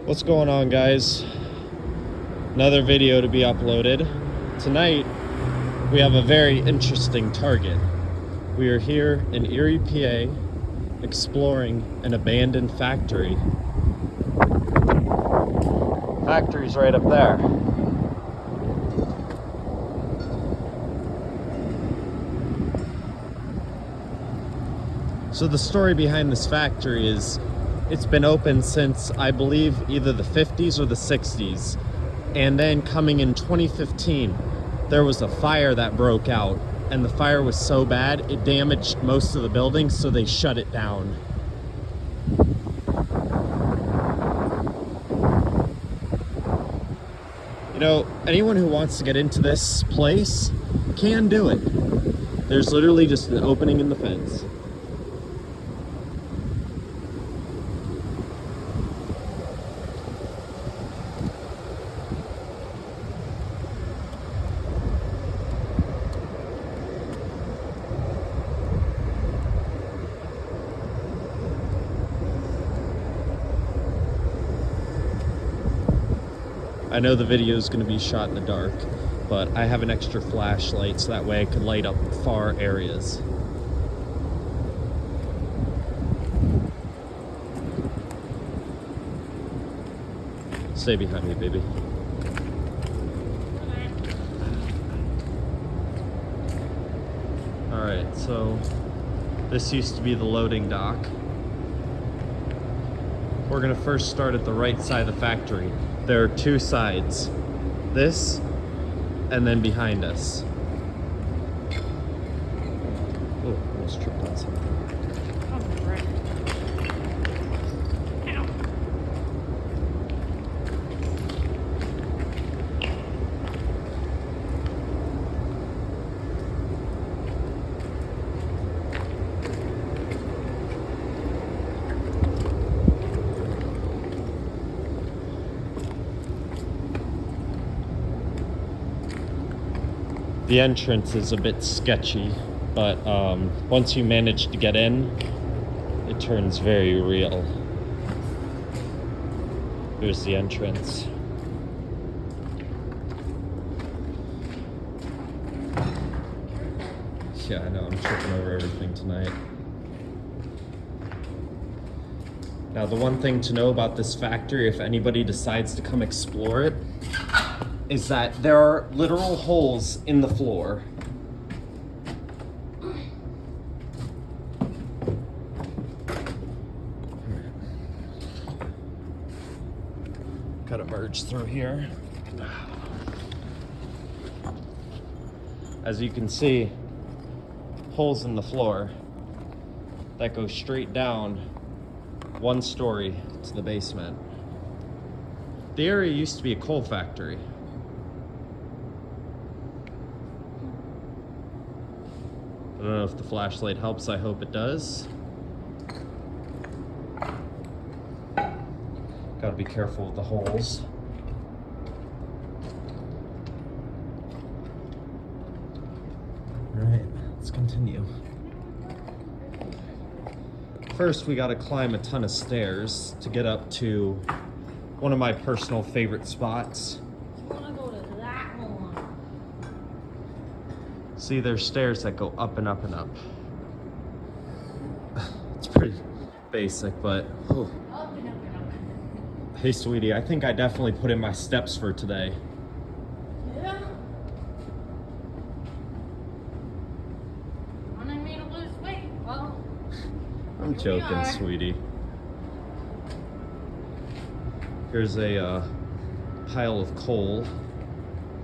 What's going on, guys? Another video to be uploaded. Tonight we have a very interesting target. We are here in Erie PA exploring an abandoned factory. Factory's right up there. So the story behind this factory is it's been open since, I believe, either the 50s or the 60s. And then coming in 2015, there was a fire that broke out. And the fire was so bad, it damaged most of the buildings, so they shut it down. You know, anyone who wants to get into this place can do it. There's literally just an opening in the fence. I know the video is going to be shot in the dark, but I have an extra flashlight so that way I can light up far areas. Stay behind me, baby. Alright, so this used to be the loading dock. We're going to first start at the right side of the factory. There are two sides, this and then behind us. Oh, almost tripped on something. The entrance is a bit sketchy, but once you manage to get in, it turns very real. Here's the entrance. Yeah, I know, I'm tripping over everything tonight. Now, the one thing to know about this factory, if anybody decides to come explore it, is that there are literal holes in the floor. Gotta merge through here. As you can see, holes in the floor that go straight down one story to the basement. The area used to be a coal factory. I don't know if the flashlight helps, I hope it does. Gotta be careful with the holes. Alright, let's continue. First, we gotta climb a ton of stairs to get up to one of my personal favorite spots. See, there's stairs that go up and up and up. It's pretty basic, but whew. Up and up and up. Hey, sweetie, I think I definitely put in my steps for today. Yeah? Wanting me to lose weight? Well, I'm joking, sweetie. Here's a pile of coal.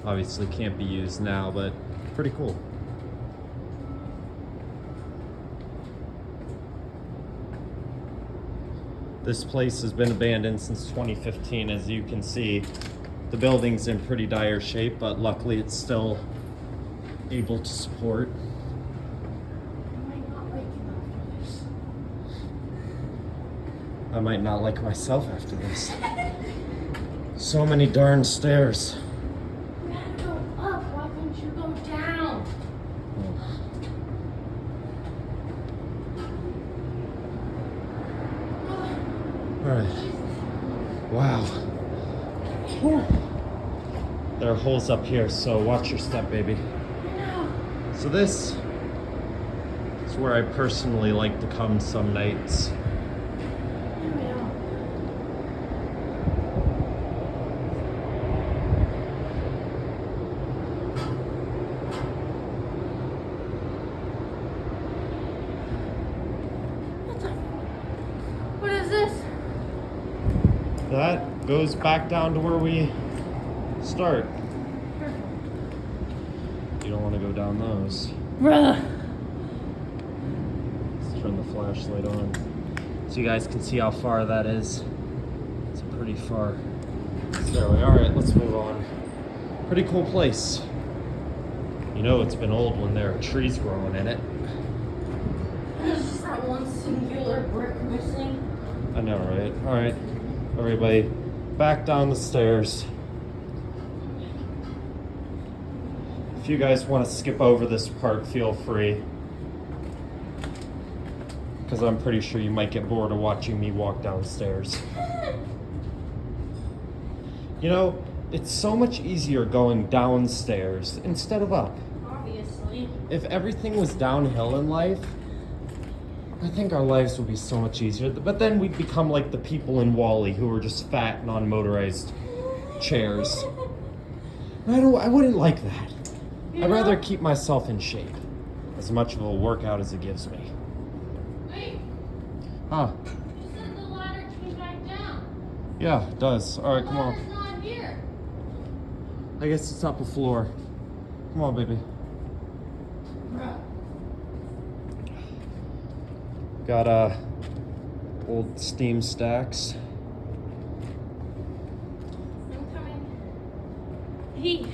Obviously can't be used now, but pretty cool. This place has been abandoned since 2015. As you can see, the building's in pretty dire shape, but luckily it's still able to support. I might not like myself after this. So many darn stairs. you gotta go up. Why don't you go down? All right, Wow. Whew. There are holes up here, so watch your step, baby. So this is where I personally like to come some nights. What is this? That goes back down to where we start. You don't want to go down those. Bruh. Let's turn the flashlight on so you guys can see how far that is. It's pretty far. So, alright, let's move on. Pretty cool place. You know it's been old when there are trees growing in it. There's just that one singular brick missing. I know, right? Alright, everybody, back down the stairs. If you guys want to skip over this part, feel free. Because I'm pretty sure you might get bored of watching me walk downstairs. You know, it's so much easier going downstairs instead of up. Obviously. If everything was downhill in life, I think our lives would be so much easier. But then we'd become like the people in Wall-E who are just fat and on motorized chairs. And I wouldn't like that. I'd rather keep myself in shape. As much of a workout as it gives me. Wait, Huh. you said the ladder came back down. Yeah, it does. Alright, come on. Ladder's not here. I guess it's up a floor. Come on, baby. Bruh. Got old steam stacks. I'm coming. Hey.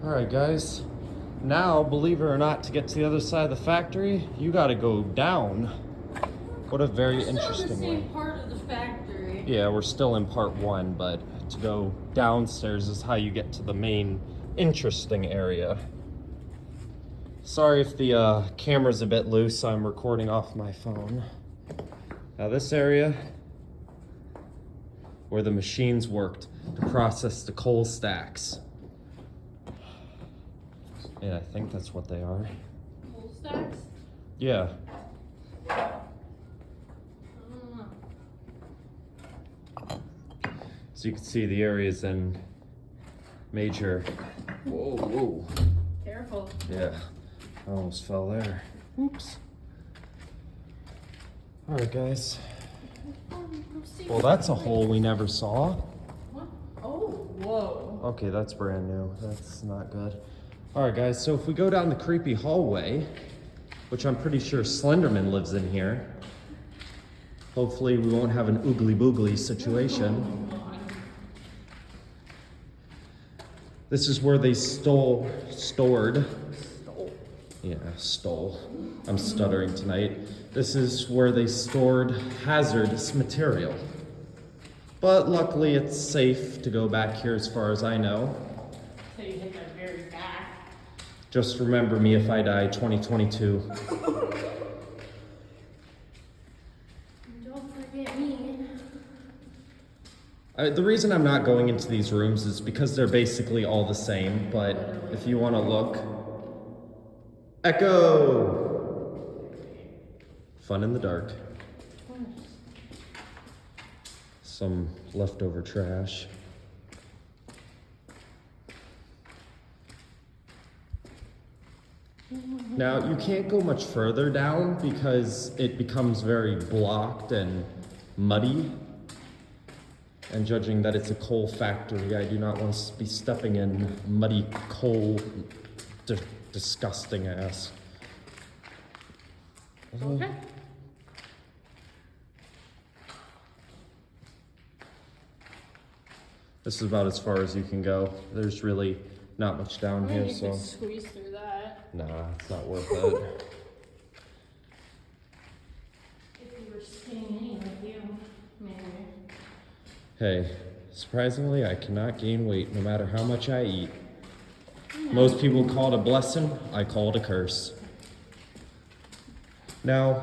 Alright guys, now believe it or not, to get to the other side of the factory, you gotta go down. What a very We're still interesting the same way. part of the factory. Yeah, we're still in part one, but to go downstairs is how you get to the main interesting area. Sorry if the camera's a bit loose, I'm recording off my phone. Now this area, where the machines worked to process the coal stacks. Yeah, I think that's what they are. Coal stacks? Yeah. I don't know. So you can see the areas in major. Whoa, whoa. Careful. Yeah, I almost fell there. Oops. All right, guys. Well, that's a hole we never saw. What? Oh, whoa. Okay, that's brand new. That's not good. All right, guys, so if we go down the creepy hallway, which I'm pretty sure Slenderman lives in here, hopefully we won't have an oogly boogly situation. This is where they stored. Yeah, stole. I'm stuttering tonight. This is where they stored hazardous material. But luckily it's safe to go back here as far as I know. So you hit that very back. Just remember me if I die 2022. Don't forget me. The reason I'm not going into these rooms is because they're basically all the same, but if you want to look... Echo! Fun in the dark. Some leftover trash. Now, you can't go much further down because it becomes very blocked and muddy. And judging that it's a coal factory, I do not want to be stepping in muddy coal. Disgusting ass. Okay. This is about as far as you can go. There's really not much down here, You so. could squeeze through that. Nah, it's not worth it. If you were skinny like you, maybe. Hey, surprisingly, I cannot gain weight no matter how much I eat. Most people call it a blessing, I call it a curse. Now,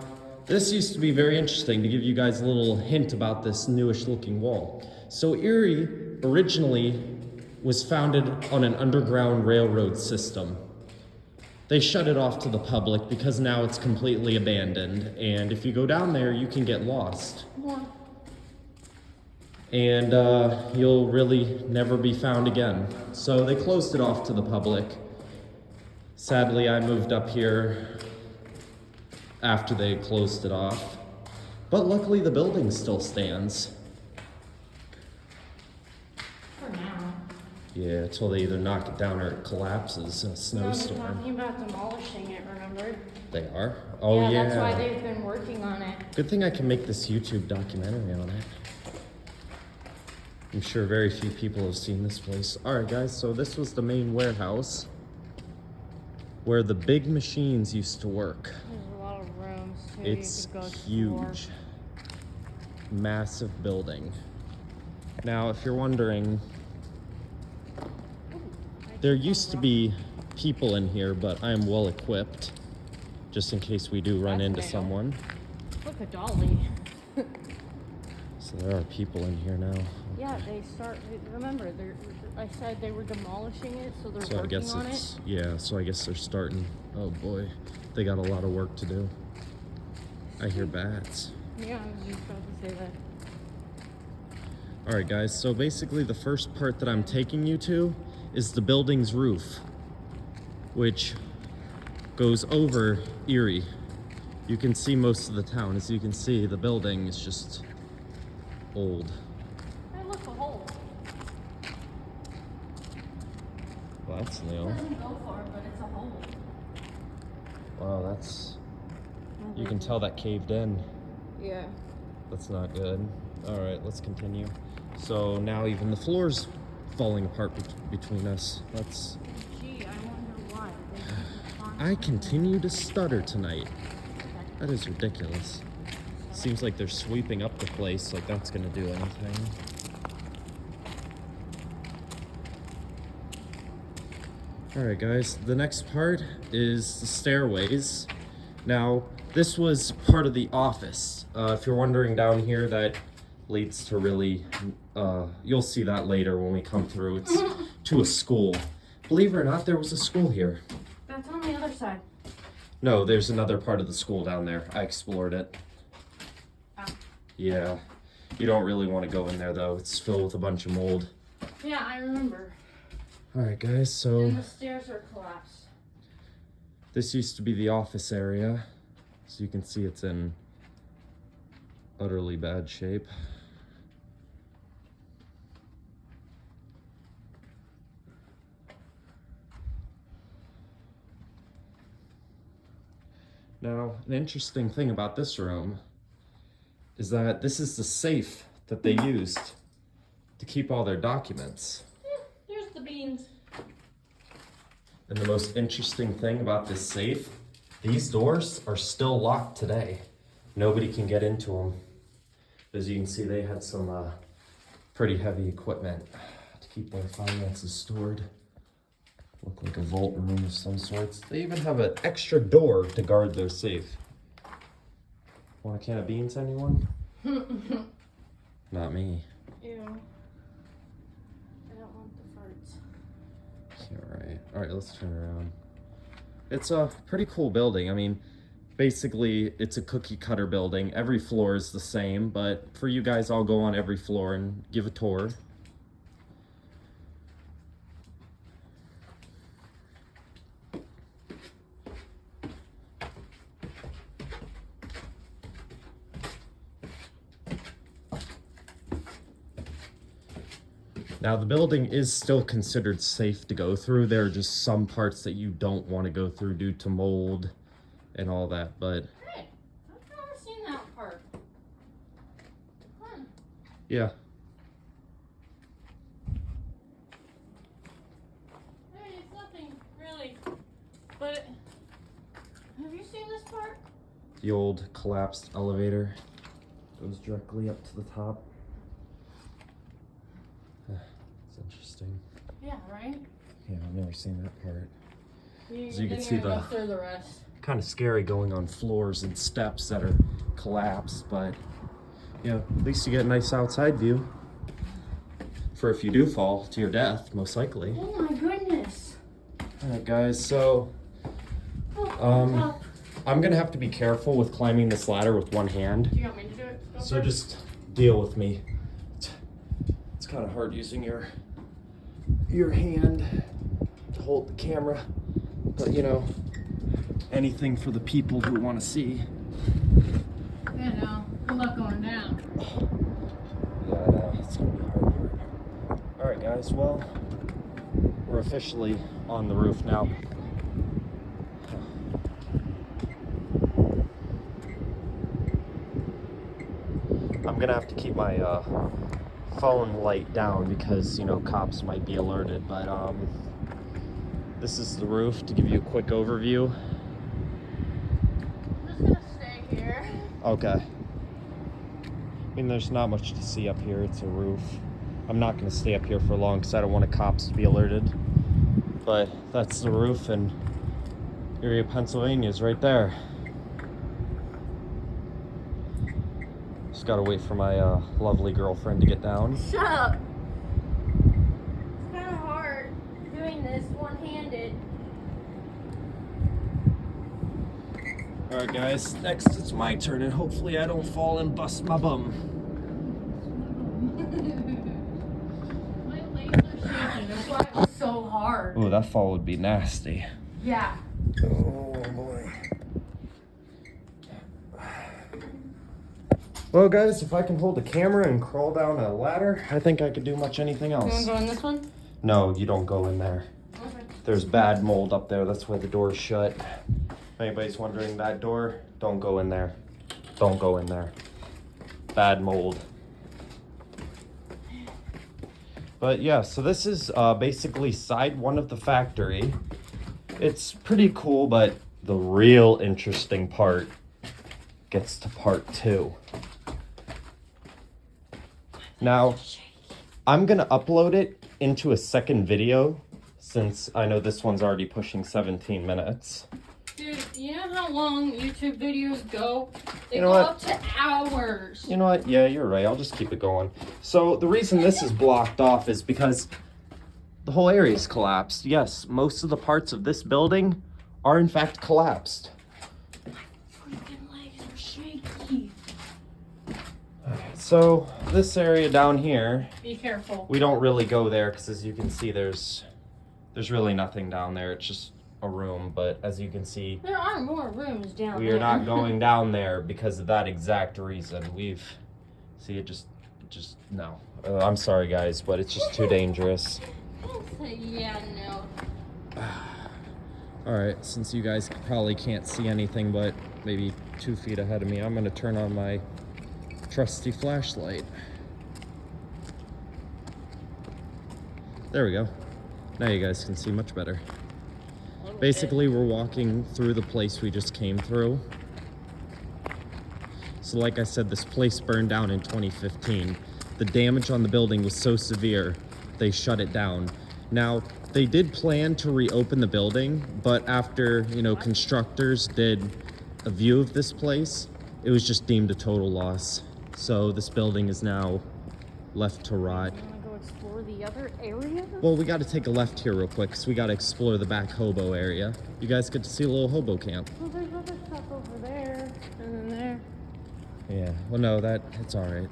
This used to be very interesting, to give you guys a little hint about this newish looking wall. So Erie originally was founded on an underground railroad system. They shut it off to the public because now it's completely abandoned, and if you go down there, you can get lost. More. And you'll really never be found again. So they closed it off to the public. Sadly, I moved up here after they closed it off. But luckily the building still stands. For now. Yeah, until they either knock it down or it collapses in a No, they're snowstorm. talking about demolishing it, remember? They are? Oh yeah. That's why they've been working on it. Good thing I can make this YouTube documentary on it. I'm sure very few people have seen this place. Alright guys, so this was the main warehouse where the big machines used to work. There's a lot of rooms too. It's you could go explore. huge. Massive building. Now, if you're wondering, there used to be people in here, but I am well equipped, just in case we do run That's into new. someone. Look, a dolly. So there are people in here now. Yeah, remember, I said they were demolishing it, so they're So I working guess on it. it's, yeah, so I guess they're starting. Oh boy, they got a lot of work to do. I hear bats. Yeah, I was just about to say that. Alright guys, so basically the first part that I'm taking you to is the building's roof, which goes over Erie. You can see most of the town. As you can see, the building is just old. Hey, look, a hole. Well, that's new. It doesn't go for it, but it's a hole. Wow, that's... You can tell that caved in. Yeah. That's not good. Alright, let's continue. So now even the floor's falling apart between us. That's... Gee, I wonder why. I continue to stutter tonight. That is ridiculous. Seems like they're sweeping up the place like that's gonna do anything. Alright guys, the next part is the stairways. Now, this was part of the office. If you're wondering, down here, that leads to really, you'll see that later when we come through. It's to a school. Believe it or not, there was a school here. That's on the other side. No, there's another part of the school down there. I explored it. Oh. Yeah. You don't really want to go in there though. It's filled with a bunch of mold. Yeah, I remember. Alright guys, so And the stairs are collapsed. this used to be the office area. So you can see it's in utterly bad shape. Now, an interesting thing about this room is that this is the safe that they used to keep all their documents. There's the beans. And the most interesting thing about this safe, these doors are still locked today. Nobody can get into them. As you can see, they had some pretty heavy equipment to keep their finances stored. Look like a vault room of some sorts. They even have an extra door to guard their safe. Want a can of beans, anyone? Not me. Ew. I don't want the farts. Yeah, right. Alright, let's turn around. It's a pretty cool building. I mean, basically, it's a cookie cutter building. Every floor is the same, but for you guys, I'll go on every floor and give a tour. Now, the building is still considered safe to go through. There are just some parts that you don't want to go through due to mold and all that, but Hey, I've never seen that part. Huh. yeah. Hey, it's nothing really. But have you seen this part? The old collapsed elevator goes directly up to the top. It's interesting. Yeah, right? Yeah, I've never seen that part. You So you can didn't see even the- go through the rest. kind of scary going on floors and steps that are collapsed, but you know, at least you get a nice outside view for if you do fall to your death, most likely. Oh my goodness. All right, guys, so I'm gonna have to be careful with climbing this ladder with one hand. Do you want me to do it? Go So first? just deal with me. It's kind of hard using your hand to hold the camera, but you know, anything for the people who want to see. Yeah, no. Good luck going down. Yeah, I know. It's gonna be a hard part. All right, guys. Well, we're officially on the roof now. I'm gonna have to keep my phone light down because, you know, cops might be alerted, but this is the roof to give you a quick overview. I'm just gonna stay here. Okay. I mean, there's not much to see up here. It's a roof. I'm not gonna stay up here for long because I don't want the cops to be alerted. But that's the roof, and Erie, Pennsylvania is right there. Just gotta wait for my lovely girlfriend to get down. Shut up. It's kind of hard doing this one-handed. Alright guys, next it's my turn, and hopefully I don't fall and bust my bum. My legs are shaking. That's why it was so hard. Oh, that fall would be nasty. Yeah. Oh boy. Well guys, if I can hold a camera and crawl down a ladder, I think I could do much anything You want else. to go in this one? No, you don't go in there. Okay. There's bad mold up there, that's why the door's shut. If anybody's wondering, that door, don't go in there. Don't go in there. Bad mold. But yeah, so this is basically side one of the factory. It's pretty cool, but the real interesting part gets to part two. Now, I'm gonna upload it into a second video since I know this one's already pushing 17 minutes. Dude, you know how long YouTube videos go? They You know go what? up to hours. You know what? Yeah, you're right. I'll just keep it going. So the reason this is blocked off is because the whole area is collapsed. Yes, most of the parts of this building are in fact collapsed. Freaking legs are shaky. So this area down here, Be careful. we don't really go there because as you can see, there's really nothing down there. It's just a room, but as you can see, There are more rooms down we there. are not going down there because of that exact reason. No. I'm sorry guys, but it's just too dangerous. Yeah, no. Alright, since you guys probably can't see anything but maybe 2 feet ahead of me, I'm gonna turn on my trusty flashlight. There we go. Now you guys can see much better. Basically, we're walking through the place we just came through. So like I said, this place burned down in 2015. The damage on the building was so severe, they shut it down. Now, they did plan to reopen the building, but after, you know, constructors did a view of this place, it was just deemed a total loss. So this building is now left to rot. You want to go explore the other area? Well, we got to take a left here real quick, because we got to explore the back hobo area. You guys get to see a little hobo camp. Well, there's other stuff over there, and then there. Yeah, well, no, it's all right.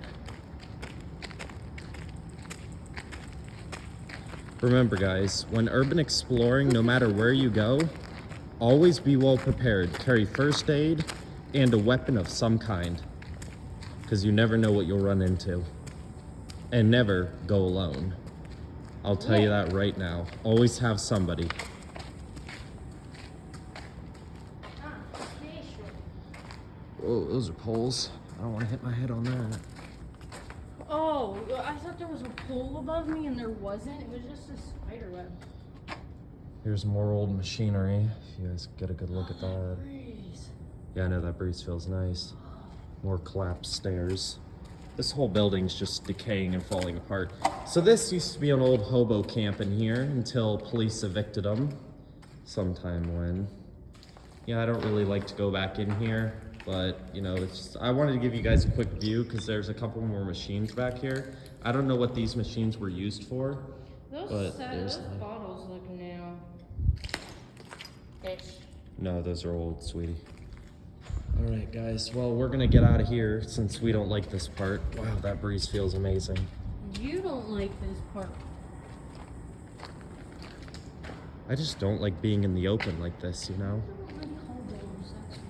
Remember, guys, when urban exploring, no matter where you go, always be well prepared. Carry first aid and a weapon of some kind, because you never know what you'll run into. And never go alone. I'll tell you that right now. Always have somebody. Whoa, those are poles. I don't want to hit my head on that. Oh, I thought there was a pole above me, and there wasn't. It was just a spider web. Here's more old machinery. If you guys get a good look at that. Breeze. Yeah, I know that breeze feels nice. More collapsed stairs. This whole building's just decaying and falling apart. So this used to be an old hobo camp in here until police evicted them sometime when. Yeah, I don't really like to go back in here, but you know, it's just, I wanted to give you guys a quick view because there's a couple more machines back here. I don't know what these machines were used for, but there's Those bottles look new. Ish. no, those are old, sweetie. All right, guys. Well, we're gonna get out of here since we don't like this part. Wow, that breeze feels amazing. You don't like this part. I just don't like being in the open like this, you know? I don't like hobos, that's what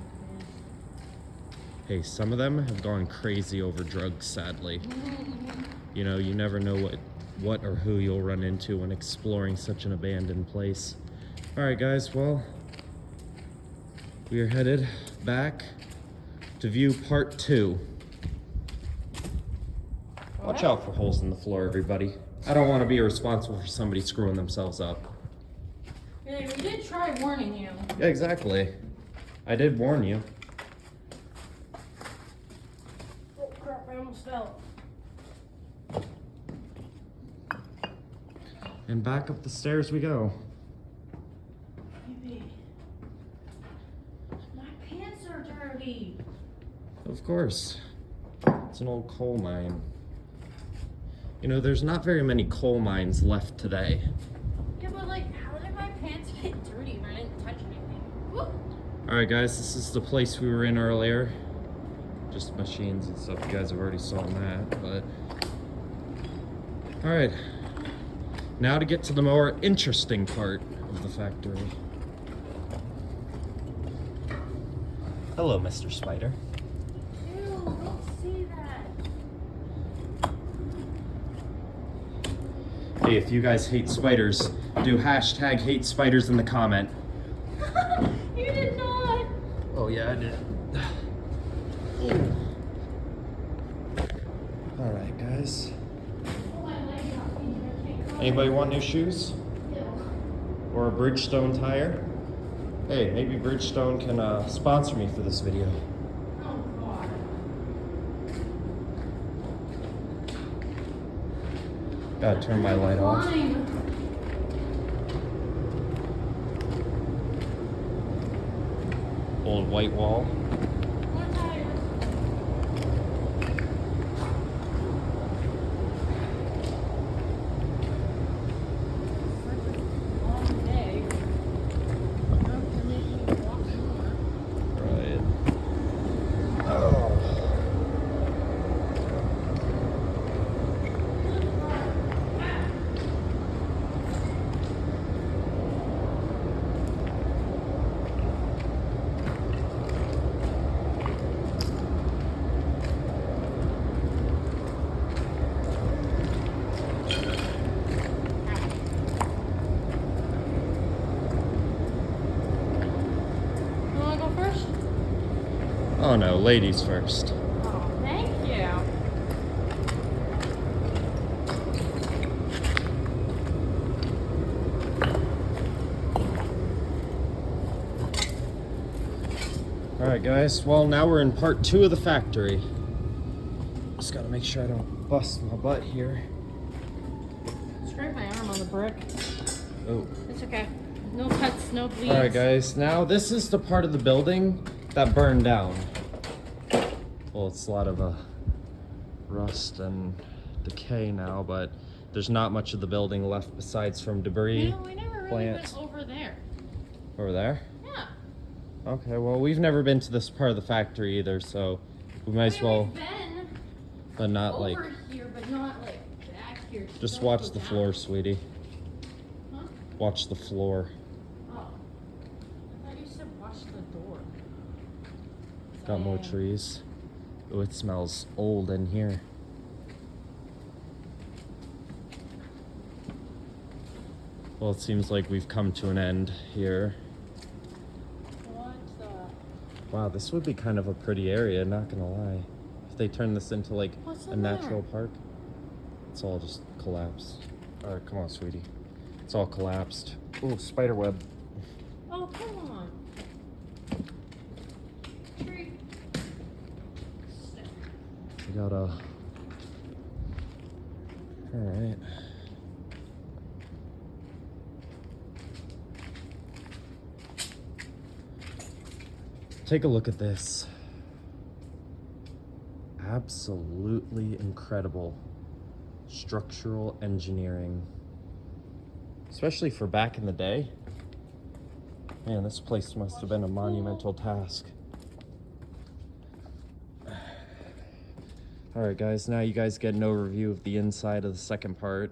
it Hey, some of them have gone crazy over drugs, sadly. You know, you never know what or who you'll run into when exploring such an abandoned place. All right, guys. Well, we are headed back to view part 2. Watch out for holes in the floor, everybody. I don't want to be responsible for somebody screwing themselves up. Yeah, we did try warning you. Yeah, exactly. I did warn you. Oh crap, I almost fell. And back up the stairs we go. Baby, my pants are dirty. Of course. It's an old coal mine. You know, there's not very many coal mines left today. Yeah, but like, how did my pants get dirty if I didn't touch anything? Woo! Alright guys, this is the place we were in earlier. Just machines and stuff. You guys have already saw that, but... Alright. Now to get to the more interesting part of the factory. Hello, Mr. Spider. Ew, don't see that. Hey, if you guys hate spiders, do hashtag hate spiders in the comment. You did not. Oh yeah, I did. Alright guys. Oh, my leg got me. I can't go. Anybody want new shoes? Ew. Or a Bridgestone tire? Hey, maybe Bridgestone can sponsor me for this video. Oh, God. Gotta turn my light off. Fine. Old white wall. More tires. Such a long day. Now you're making me walk more. Right. Oh. You wanna go first? Oh no, ladies first. Oh, thank you. Alright guys, well now we're in part 2 of the factory. Just gotta make sure I don't bust my butt here. Scrape my arm on the brick. Oh. It's okay. No cuts, no bleeds. Alright guys, now this is the part of the building that burned down. Well, it's a lot of rust and decay now, but there's not much of the building left besides from debris. You know, we never really plants. went over there. Over there? Yeah. Okay, well we've never been to this part of the factory either, so we might as well, We've been but not over like, here, but not like back here. just Don't watch go the down. floor, sweetie. Huh? Watch the floor. Oh. I thought you said watch the door. Got more Dang. trees. Oh, it smells old in here. Well, it seems like we've come to an end here. What the? Wow, this would be kind of a pretty area, not gonna lie. If they turn this into like What's a in natural there? park, it's all just collapsed. Alright, come on, sweetie. It's all collapsed. Oh, spider web. Oh, come on. Tree. We got a... Alright. Take a look at this. Absolutely incredible structural engineering, especially for back in the day. Man, this place must have been a monumental task. All right, guys, now you guys get an overview of the inside of the second part.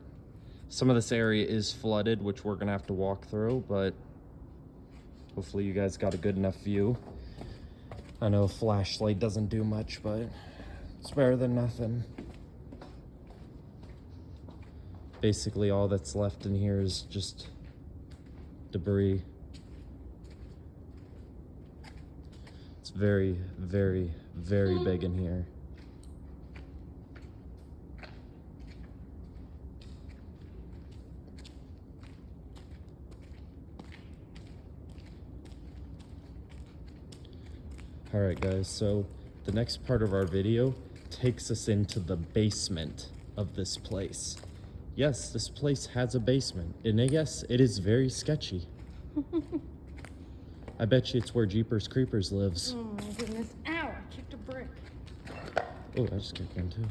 Some of this area is flooded, which we're gonna have to walk through, but hopefully you guys got a good enough view. I know a flashlight doesn't do much, but it's better than nothing. Basically, all that's left in here is just debris. It's very, very, very big in here. All right, guys, so the next part of our video takes us into the basement of this place. Yes, this place has a basement, and yes, it is very sketchy. I bet you it's where Jeepers Creepers lives. Oh my goodness. Ow, I kicked a brick. Oh, I just kicked one too.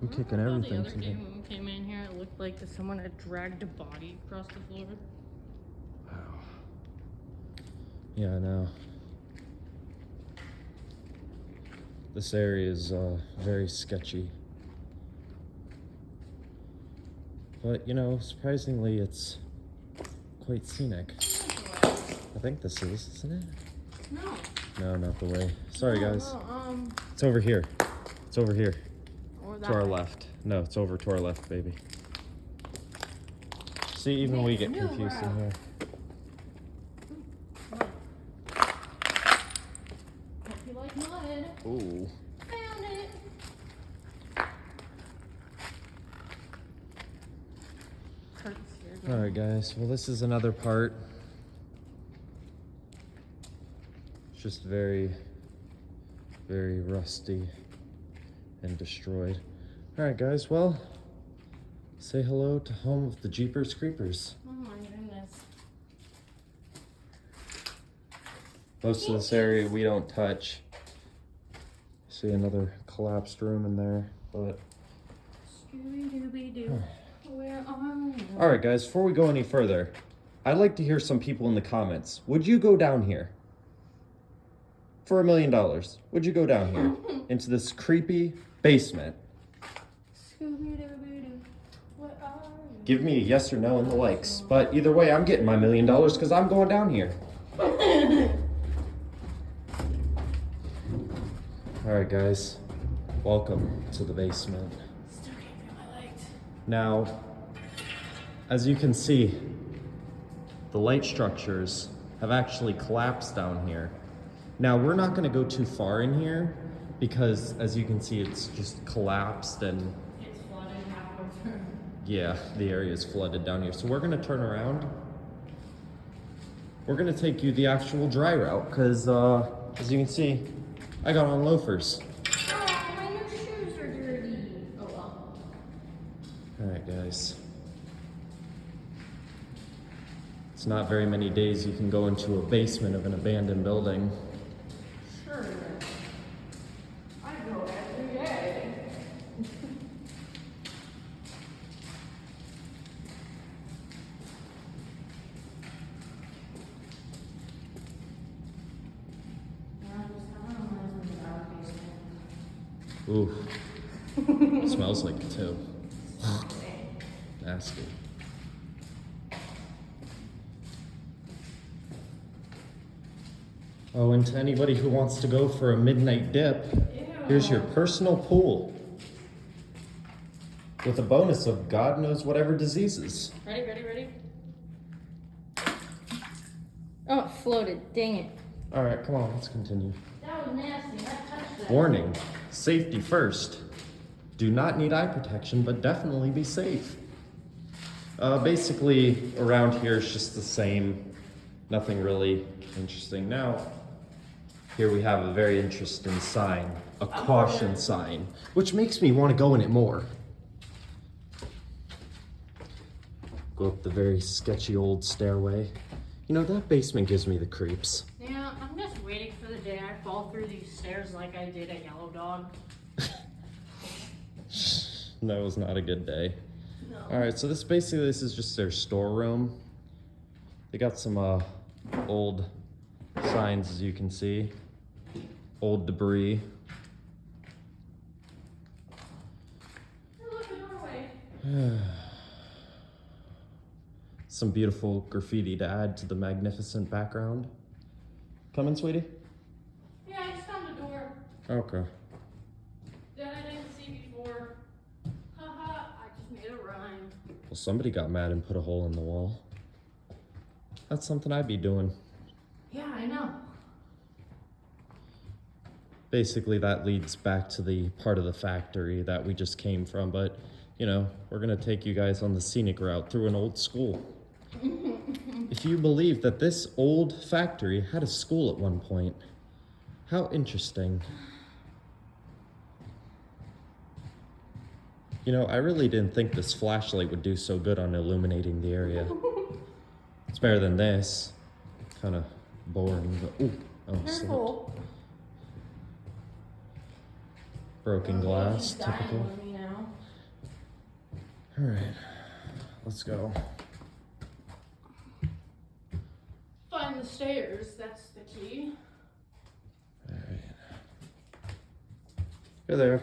I'm kicking The everything other day today. when we came in here, it looked like someone had dragged a body across the floor. Wow. Yeah, I know. This area is very sketchy. But, you know, surprisingly, it's quite scenic. I think this is, isn't it? No. No, not the way. Sorry, No, guys. no, It's over here. It's over here. or To our way. left. No, it's over to our left, baby. See, even we get Man, confused in wow. here. Hope you like mud. Ooh. Found it. Hurts here. All right, guys. Well, this is another part. It's just very, very rusty and destroyed. All right, guys. Well, say hello to home of the Jeepers Creepers. Oh my goodness. Most of this area we don't touch. See another collapsed room in there, but. Scooby-Dooby-Doo. Where are you? All right, guys, before we go any further, I'd like to hear some people in the comments. Would you go down here? For $1 million, would you go down here into this creepy basement? Scooby-Dooby-Doo. Where are you? Give me a yes or no in the likes. But either way, I'm getting my $1 million because I'm going down here. All right, guys, welcome to the basement. Still can't feel my legs. Now, as you can see, the light structures have actually collapsed down here. Now, we're not going to go too far in here because, as you can see, it's just collapsed and, It's flooded halfway through. yeah, the area is flooded down here. So we're going to turn around. We're going to take you the actual dry route because, as you can see, I got on loafers. Oh, my new shoes are dirty. Oh well. All right, guys. It's not very many days you can go into a basement of an abandoned building. Sure. I go every day. Ooh. Smells like it too. Nasty. Oh, and to anybody who wants to go for a midnight dip, here's your personal pool. With a bonus of God knows whatever diseases. Ready, ready, ready? Oh, it floated. Dang it. All right, come on, let's continue. That was nasty. I touched that. Warning, safety first. Do not need eye protection, but definitely be safe. Basically, around here is just the same. Nothing really interesting. Now, here we have a very interesting sign, a caution sign, which makes me want to go in it more. Go up the very sketchy old stairway. You know, that basement gives me the creeps. Yeah, I'm just waiting for the day I fall through these stairs like I did at Yellow Dog. That was not a good day. No. Alright, so this is just their storeroom. They got some old signs, as you can see. Old debris. Look, a doorway. Some beautiful graffiti to add to the magnificent background. Come in, sweetie. Yeah, I just found a door Okay. that I didn't see before. Haha, I just made a rhyme. Well, somebody got mad and put a hole in the wall. That's something I'd be doing. Yeah, I know. Basically, that leads back to the part of the factory that we just came from, but, you know, we're gonna take you guys on the scenic route through an old school. If you believe that this old factory had a school at one point, how interesting. You know, I really didn't think this flashlight would do so good on illuminating the area. It's better than this. Kind of boring, but ooh, slipped. Careful. Broken glass, She's dying typical. on me now. All right, let's go. Find the stairs, that's the key. All right. Hey there.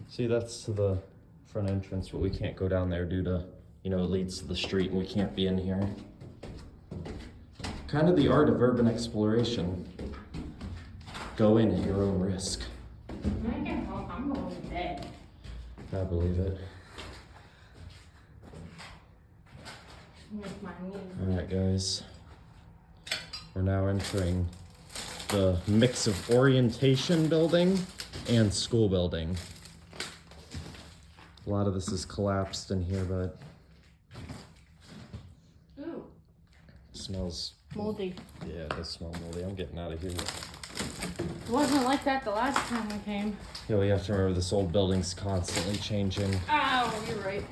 See, that's to the front entrance, but we can't go down there due to, you know, it leads to the street and we can't be in here. Kind of the art of urban exploration. Go in at your own risk. When I get home, I'm going to bed. I believe it. With my knees. All right, guys. We're now entering the mix of orientation building and school building. A lot of this is collapsed in here, but Ooh, it smells, moldy. yeah, it does smell moldy. I'm getting out of here. It wasn't like that the last time we came. Yeah, we have to remember this old building's constantly changing. Oh, you're right.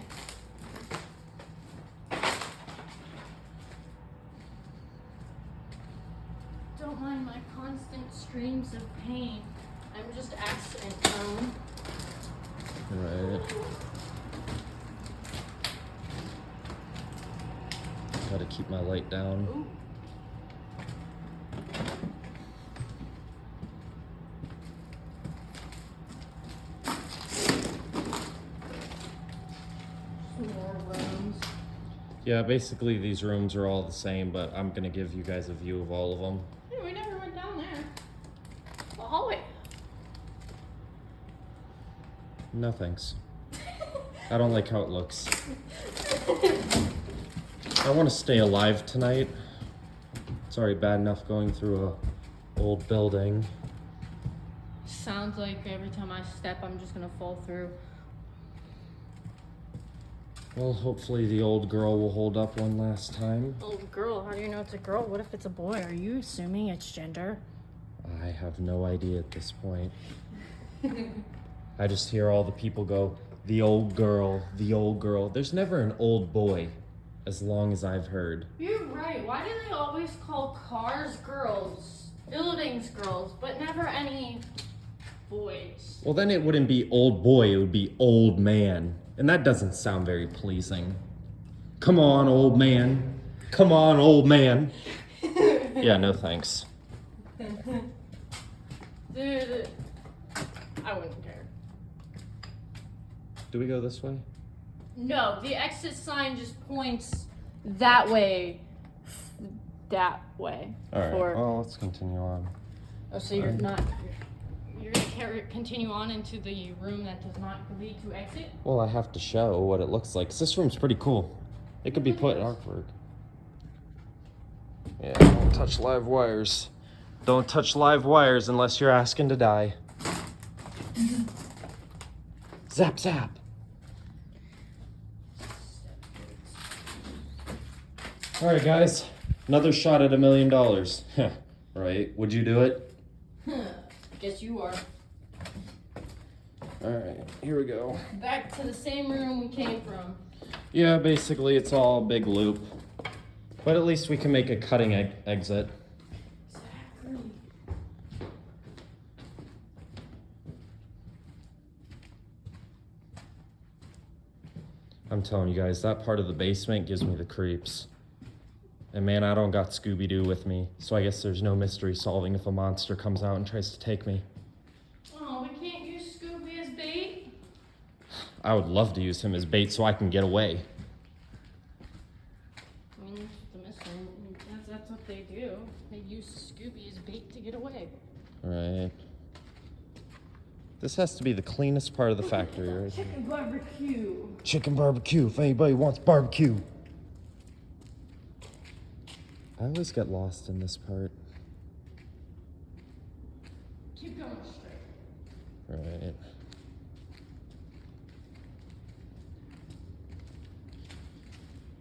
Don't mind my constant screams of pain. I'm just accident prone. Right. Gotta keep my light down. Ooh. Some more rooms. Yeah, basically these rooms are all the same, but I'm gonna give you guys a view of all of them. Hey, we never went down there. The hallway. No thanks. I don't like how it looks. I want to stay alive tonight. It's already bad enough going through a old building. Sounds like every time I step, I'm just gonna fall through. Well, hopefully the old girl will hold up one last time. Oh, girl, how do you know it's a girl? What if it's a boy? Are you assuming its gender? I have no idea at this point. I just hear all the people go, the old girl, the old girl. There's never an old boy, as long as I've heard. You're right. Why do they always call cars girls, buildings girls, but never any boys? Well, then it wouldn't be old boy, it would be old man. And that doesn't sound very pleasing. Come on, old man. Come on, old man. Yeah, no thanks. Dude, I wouldn't care. Do we go this way? No, the exit sign just points that way. That way. All right, For- well, let's continue on. Oh, so you're not. You're gonna continue on into the room that does not lead to exit? Well, I have to show what it looks like, 'cause this room's pretty cool. It could be put in artwork. Yeah, don't touch live wires. Don't touch live wires unless you're asking to die. Zap, zap. All right, guys. Another shot at $1 million. Right? Would you do it? Guess you are. All right, here we go. Back to the same room we came from. Yeah, basically it's all a big loop. But at least we can make a cutting exit. Exactly. I'm telling you guys, that part of the basement gives me the creeps. And man, I don't got Scooby-Doo with me, so I guess there's no mystery solving if a monster comes out and tries to take me. Oh, we can't use Scooby as bait? I would love to use him as bait so I can get away. I mean, the mystery, that's what they do. They use Scooby as bait to get away. Right. This has to be the cleanest part of the factory, right? Chicken barbecue. Chicken barbecue, if anybody wants barbecue. I always get lost in this part. Keep going straight. Right.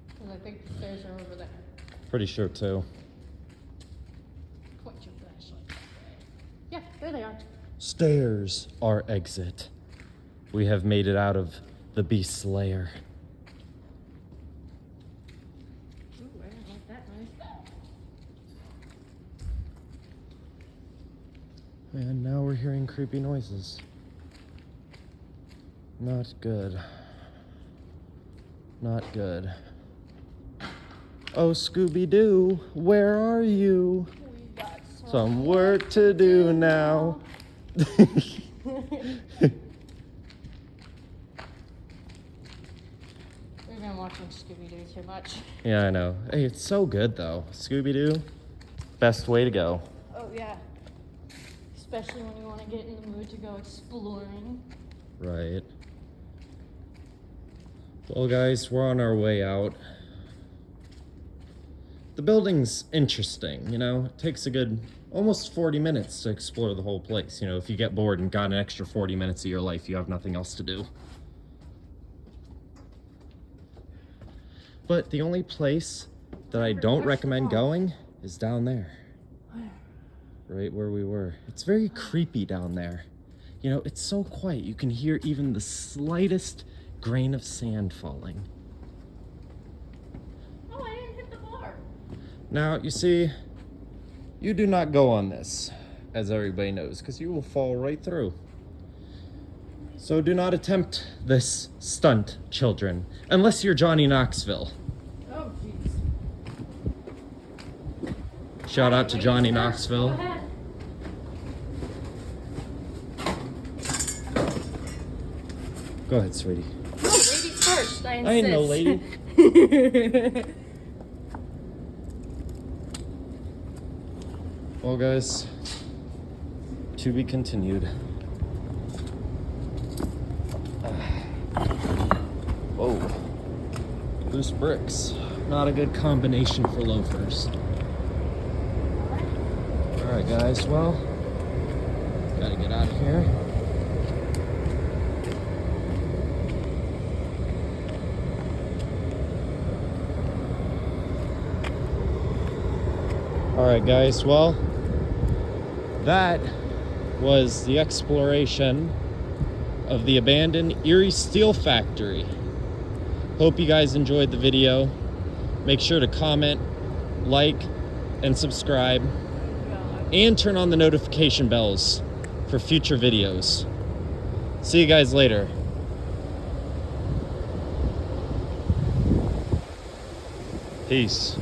Because I think the stairs are over there. Pretty sure too. Point your flashlight that way. Yeah, there they are. Stairs, our exit. We have made it out of the beast's lair. Ooh, I don't like that noise. And now we're hearing creepy noises. Not good. Not good. Oh, Scooby-Doo, where are you? We got Some work to do now. We've been watching Scooby-Doo too much. Yeah, I know. Hey, it's so good though. Scooby-Doo, best way to go. Oh, yeah. Especially when you want to get in the mood to go exploring. Right. Well, guys, we're on our way out. The building's interesting, you know? It takes a good almost 40 minutes to explore the whole place. You know, if you get bored and got an extra 40 minutes of your life, you have nothing else to do. But the only place that I don't recommend going is down there. Right where we were. It's very creepy down there. You know, it's so quiet. You can hear even the slightest grain of sand falling. Oh, I didn't hit the bar. Now, you see, you do not go on this, as everybody knows, because you will fall right through. So do not attempt this stunt, children, unless you're Johnny Knoxville. Oh, jeez. Shout out to Ladies Johnny first, Knoxville. Go ahead. Go ahead, sweetie. No, ladies first, I insist. I know, lady. Well, guys, to be continued. Whoa. Loose bricks. Not a good combination for loafers. Alright, guys, well, gotta get out of here. Alright, guys, well, that was the exploration of the abandoned Erie Steel Factory. Hope you guys enjoyed the video. Make sure to comment, like, and subscribe, and turn on the notification bells for future videos. See you guys later. Peace.